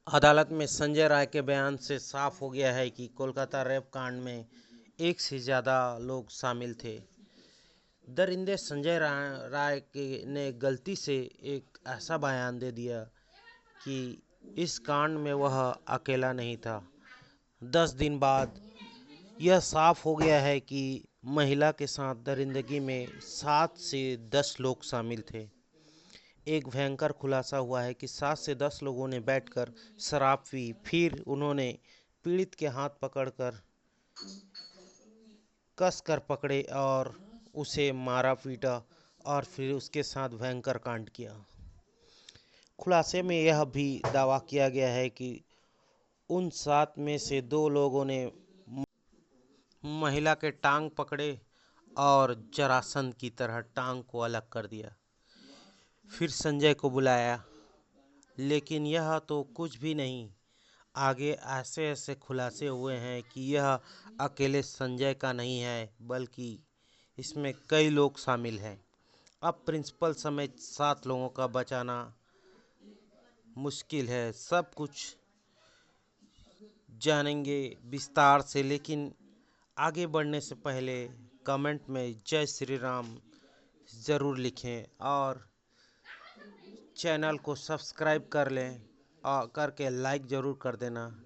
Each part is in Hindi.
अदालत में संजय राय के बयान से साफ हो गया है कि कोलकाता रेप कांड में एक से ज़्यादा लोग शामिल थे। दरिंदे संजय राय ने गलती से एक ऐसा बयान दे दिया कि इस कांड में वह अकेला नहीं था। 10 दिन बाद यह साफ हो गया है कि महिला के साथ दरिंदगी में 7 से 10 लोग शामिल थे। एक भयंकर खुलासा हुआ है कि 7 से 10 लोगों ने बैठकर शराब पी, फिर उन्होंने पीड़ित के हाथ पकड़कर कस कर पकड़े और उसे मारा पीटा और फिर उसके साथ भयंकर कांड किया। खुलासे में यह भी दावा किया गया है कि उन 7 में से 2 लोगों ने महिला के टांग पकड़े और जरासंध की तरह टांग को अलग कर दिया। फिर संजय को बुलाया, लेकिन यह तो कुछ भी नहीं। आगे ऐसे ऐसे खुलासे हुए हैं कि यह अकेले संजय का नहीं है, बल्कि इसमें कई लोग शामिल हैं। अब प्रिंसिपल समेत 7 लोगों का बचाना मुश्किल है। सब कुछ जानेंगे विस्तार से, लेकिन आगे बढ़ने से पहले कमेंट में जय श्री राम ज़रूर लिखें और चैनल को सब्सक्राइब कर लें और करके लाइक ज़रूर कर देना,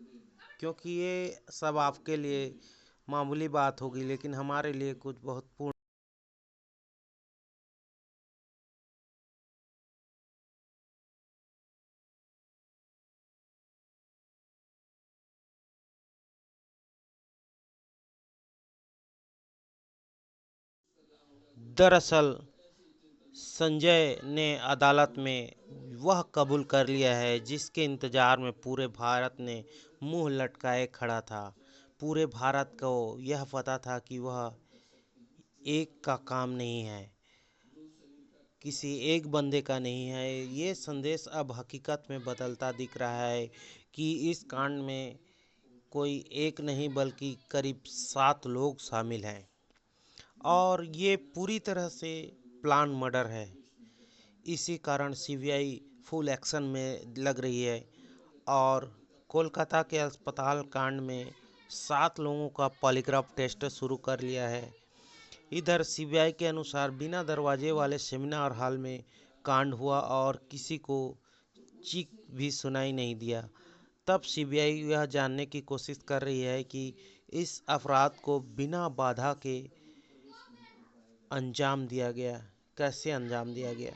क्योंकि ये सब आपके लिए मामूली बात होगी, लेकिन हमारे लिए कुछ बहुत पूर्ण। दरअसल संजय ने अदालत में वह कबूल कर लिया है जिसके इंतजार में पूरे भारत ने मुंह लटकाए खड़ा था। पूरे भारत को यह पता था कि वह एक का काम नहीं है, किसी एक बंदे का नहीं है। ये संदेश अब हकीकत में बदलता दिख रहा है कि इस कांड में कोई एक नहीं बल्कि करीब 7 लोग शामिल हैं और ये पूरी तरह से प्लान मर्डर है। इसी कारण सीबीआई फुल एक्शन में लग रही है और कोलकाता के अस्पताल कांड में 7 लोगों का पॉलीग्राफ टेस्ट शुरू कर लिया है। इधर सीबीआई के अनुसार बिना दरवाजे वाले सेमिनार हॉल में कांड हुआ और किसी को चीख भी सुनाई नहीं दिया। तब सीबीआई यह जानने की कोशिश कर रही है कि इस अपराध को बिना बाधा के अंजाम दिया गया, कैसे अंजाम दिया गया।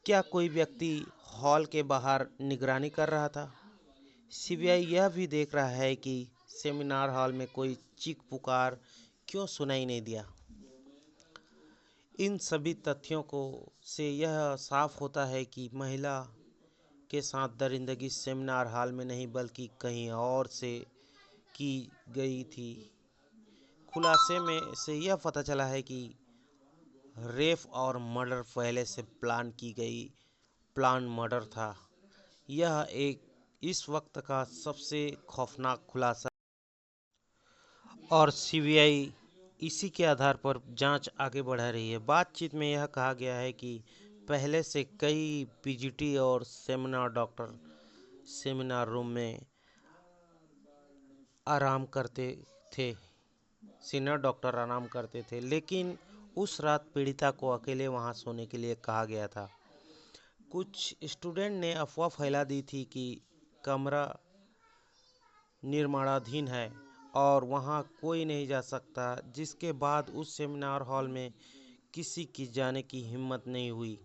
क्या कोई व्यक्ति हॉल के बाहर निगरानी कर रहा था? सीबीआई यह भी देख रहा है कि सेमिनार हॉल में कोई चीख पुकार क्यों सुनाई नहीं दिया। इन सभी तथ्यों को से यह साफ होता है कि महिला के साथ दरिंदगी सेमिनार हॉल में नहीं बल्कि कहीं और से की गई थी। खुलासे में से यह पता चला है कि रेप और मर्डर पहले से प्लान मर्डर था। यह एक इस वक्त का सबसे खौफनाक खुलासा और सीबीआई इसी के आधार पर जांच आगे बढ़ा रही है। बातचीत में यह कहा गया है कि पहले से कई पीजीटी और सेमिनार रूम में आराम करते थे सीनियर डॉक्टर आराम करते थे, लेकिन उस रात पीड़िता को अकेले वहां सोने के लिए कहा गया था। कुछ स्टूडेंट ने अफवाह फैला दी थी कि कमरा निर्माणाधीन है और वहां कोई नहीं जा सकता, जिसके बाद उस सेमिनार हॉल में किसी की जाने की हिम्मत नहीं हुई।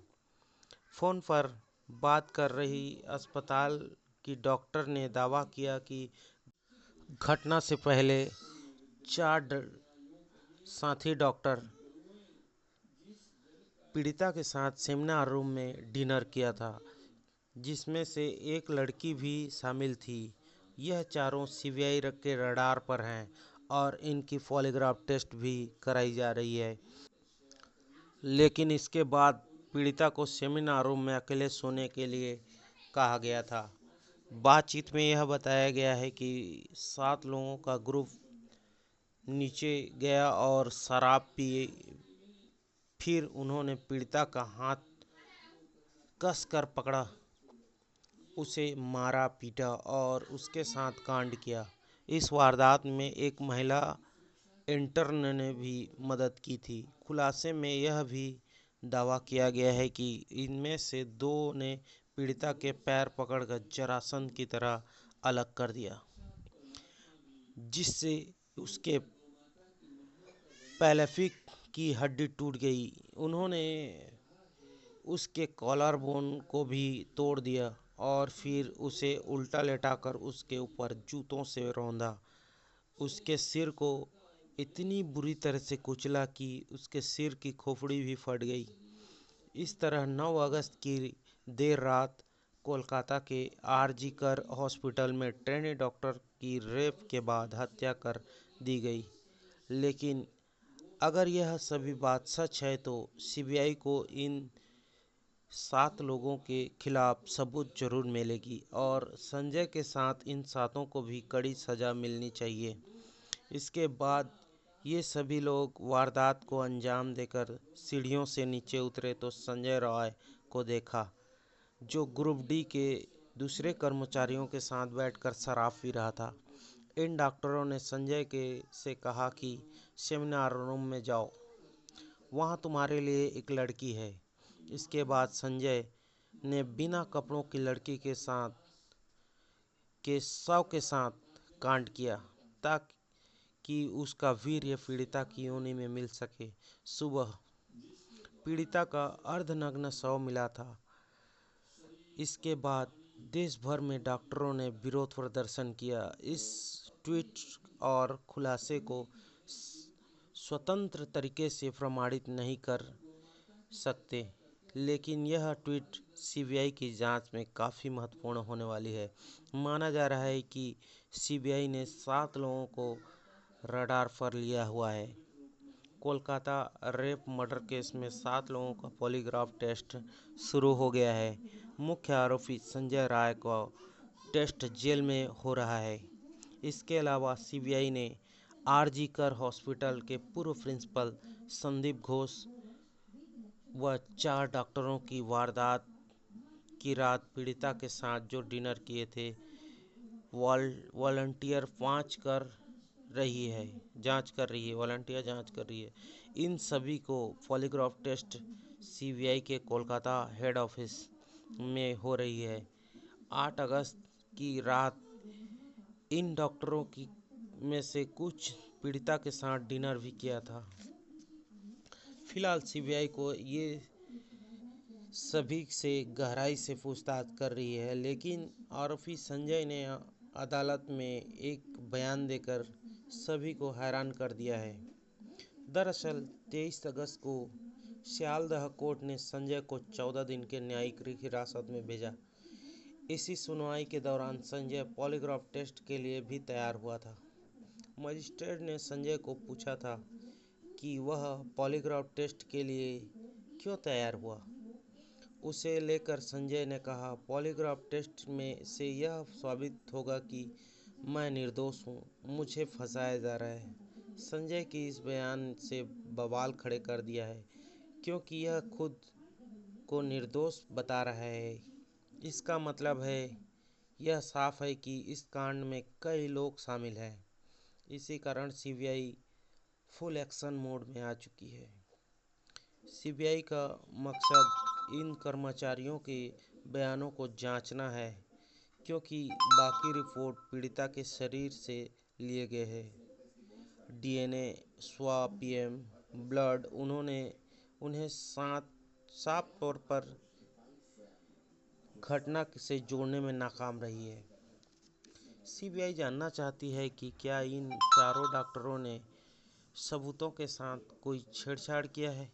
फ़ोन पर बात कर रही अस्पताल की डॉक्टर ने दावा किया कि घटना से पहले 4 साथी डॉक्टर पीड़िता के साथ सेमिनार रूम में डिनर किया था, जिसमें से एक लड़की भी शामिल थी। यह चारों सीबीआई के रडार पर हैं और इनकी पॉलीग्राफ टेस्ट भी कराई जा रही है। लेकिन इसके बाद पीड़िता को सेमिनार रूम में अकेले सोने के लिए कहा गया था। बातचीत में यह बताया गया है कि 7 लोगों का ग्रुप नीचे गया और शराब पिए, फिर उन्होंने पीड़िता का हाथ कस कर पकड़ा उसे मारा पीटा और उसके साथ कांड किया। इस वारदात में एक महिला इंटर्न ने भी मदद की थी। खुलासे में यह भी दावा किया गया है कि इनमें से दो ने पीड़िता के पैर पकड़कर जरासंध की तरह अलग कर दिया, जिससे उसके पेल्विक की हड्डी टूट गई। उन्होंने उसके कॉलर बोन को भी तोड़ दिया और फिर उसे उल्टा लेटाकर उसके ऊपर जूतों से रौंदा। उसके सिर को इतनी बुरी तरह से कुचला कि उसके सिर की खोपड़ी भी फट गई। इस तरह 9 अगस्त की देर रात कोलकाता के आरजी कर हॉस्पिटल में ट्रेनी डॉक्टर की रेप के बाद हत्या कर दी गई। लेकिन अगर यह सभी बात सच है तो सीबीआई को इन 7 लोगों के खिलाफ सबूत जरूर मिलेगी और संजय के साथ इन 7 को भी कड़ी सजा मिलनी चाहिए। इसके बाद ये सभी लोग वारदात को अंजाम देकर सीढ़ियों से नीचे उतरे तो संजय रॉय को देखा, जो ग्रुप डी के दूसरे कर्मचारियों के साथ बैठकर शराब पी रहा था। इन डॉक्टरों ने संजय के से कहा कि सेमिनार रूम में जाओ, वहाँ तुम्हारे लिए एक लड़की है। इसके बाद संजय ने बिना कपड़ों की लड़की के साथ के शव के साथ कांड किया ताकि उसका वीर्य पीड़िता की योनि में मिल सके। सुबह पीड़िता का अर्धनग्न शव मिला था। इसके बाद देश भर में डॉक्टरों ने विरोध प्रदर्शन किया। इस ट्वीट और खुलासे को स्वतंत्र तरीके से प्रमाणित नहीं कर सकते, लेकिन यह ट्वीट सीबीआई की जांच में काफ़ी महत्वपूर्ण होने वाली है। माना जा रहा है कि सीबीआई ने 7 लोगों को रडार पर लिया हुआ है। कोलकाता रेप मर्डर केस में 7 लोगों का पॉलीग्राफ टेस्ट शुरू हो गया है। मुख्य आरोपी संजय राय का टेस्ट जेल में हो रहा है। इसके अलावा सीबीआई ने आरजी कर हॉस्पिटल के पूर्व प्रिंसिपल संदीप घोष व 4 डॉक्टरों की वारदात की रात पीड़िता के साथ जो डिनर किए थे, वॉलंटियर जांच कर रही है। वॉलंटियर जांच कर रही है। इन सभी को पॉलीग्राफ टेस्ट सीबीआई के कोलकाता हेड ऑफिस में हो रही है। 8 अगस्त की रात इन डॉक्टरों की में से कुछ पीड़िता के साथ डिनर भी किया था। फिलहाल सीबीआई को ये सभी से गहराई से पूछताछ कर रही है, लेकिन आरोपी संजय ने अदालत में एक बयान देकर सभी को हैरान कर दिया है। दरअसल 23 अगस्त को सियालदह कोर्ट ने संजय को 14 दिन के न्यायिक हिरासत में भेजा। इसी सुनवाई के दौरान संजय पॉलीग्राफ टेस्ट के लिए भी तैयार हुआ था। मजिस्ट्रेट ने संजय को पूछा था कि वह पॉलीग्राफ टेस्ट के लिए क्यों तैयार हुआ। उसे लेकर संजय ने कहा, पॉलीग्राफ टेस्ट में से यह साबित होगा कि मैं निर्दोष हूँ, मुझे फंसाया जा रहा है। संजय की इस बयान से बवाल खड़े कर दिया है, क्योंकि यह खुद को निर्दोष बता रहा है। इसका मतलब है यह साफ है कि इस कांड में कई लोग शामिल हैं। इसी कारण सीबीआई फुल एक्शन मोड में आ चुकी है। सीबीआई का मकसद इन कर्मचारियों के बयानों को जांचना है, क्योंकि बाकी रिपोर्ट पीड़िता के शरीर से लिए गए हैं। डीएनए, स्वाब, पीएम, ब्लड उन्हें साफ तौर पर घटना से जोड़ने में नाकाम रही है। सीबीआई जानना चाहती है कि क्या इन चारों डॉक्टरों ने सबूतों के साथ कोई छेड़छाड़ किया है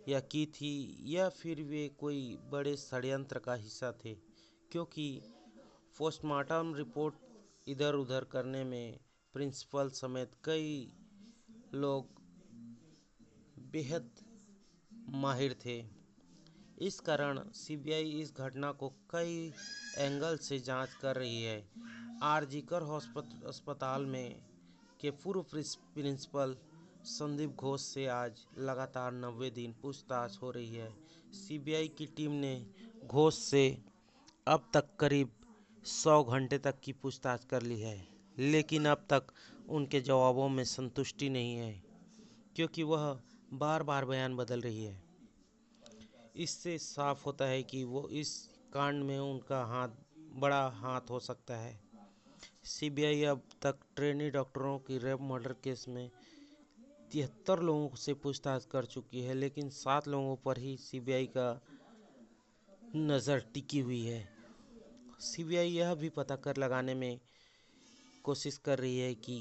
या की थी, या फिर वे कोई बड़े षड्यंत्र का हिस्सा थे, क्योंकि पोस्टमार्टम रिपोर्ट इधर उधर करने में प्रिंसिपल समेत कई लोग बेहद माहिर थे। इस कारण सीबीआई इस घटना को कई एंगल से जांच कर रही है। आरजी कर अस्पताल में के पूर्व प्रिंसिपल संदीप घोष से आज लगातार 90 दिन पूछताछ हो रही है। सीबीआई की टीम ने घोष से अब तक करीब 100 घंटे तक की पूछताछ कर ली है, लेकिन अब तक उनके जवाबों में संतुष्टि नहीं है, क्योंकि वह बार बार बयान बदल रही है। इससे साफ होता है कि वो इस कांड में उनका बड़ा हाथ हो सकता है। सीबीआई अब तक ट्रेनी डॉक्टरों की रेप मर्डर केस में 73 लोगों से पूछताछ कर चुकी है, लेकिन 7 लोगों पर ही सीबीआई का नज़र टिकी हुई है। सीबीआई यह भी पता कर लगाने में कोशिश कर रही है कि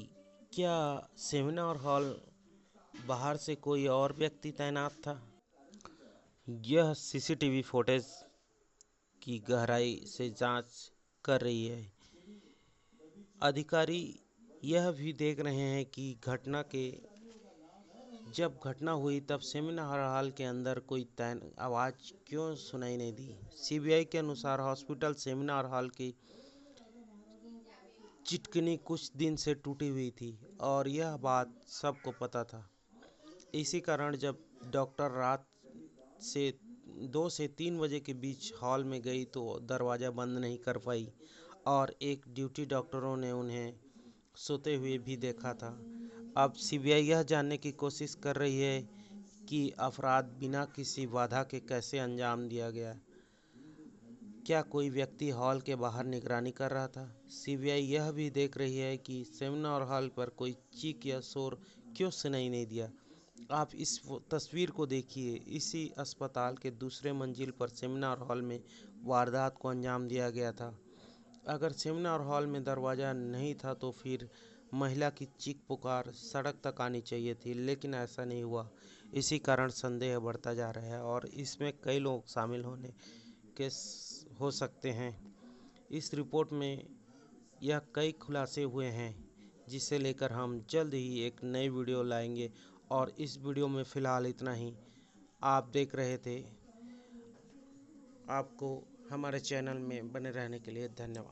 क्या सेमिनार हॉल बाहर से कोई और व्यक्ति तैनात था। यह सीसीटीवी फुटेज की गहराई से जांच कर रही है। अधिकारी यह भी देख रहे हैं कि जब घटना हुई तब सेमिनार हॉल के अंदर कोई आवाज़ क्यों सुनाई नहीं दी। सीबीआई के अनुसार हॉस्पिटल सेमिनार हॉल की चिटकनी कुछ दिन से टूटी हुई थी और यह बात सबको पता था। इसी कारण जब डॉक्टर रात से 2 से 3 बजे के बीच हॉल में गई तो दरवाज़ा बंद नहीं कर पाई और एक ड्यूटी डॉक्टरों ने उन्हें सोते हुए भी देखा था। अब सीबीआई यह जानने की कोशिश कर रही है कि अपराध बिना किसी बाधा के कैसे अंजाम दिया गया। क्या कोई व्यक्ति हॉल के बाहर निगरानी कर रहा था। सीबीआई यह भी देख रही है कि सेमिनार हॉल पर कोई चीख या शोर क्यों सुनाई नहीं दिया। आप इस तस्वीर को देखिए। इसी अस्पताल के दूसरे मंजिल पर सेमिनार हॉल में वारदात को अंजाम दिया गया था। अगर सेमिनार हॉल में दरवाज़ा नहीं था तो फिर महिला की चीख पुकार सड़क तक आनी चाहिए थी, लेकिन ऐसा नहीं हुआ। इसी कारण संदेह बढ़ता जा रहा है और इसमें कई लोग शामिल हो सकते हैं। इस रिपोर्ट में यह कई खुलासे हुए हैं, जिसे लेकर हम जल्द ही एक नई वीडियो लाएंगे। और इस वीडियो में फ़िलहाल इतना ही। आप देख रहे थे। आपको हमारे चैनल में बने रहने के लिए धन्यवाद।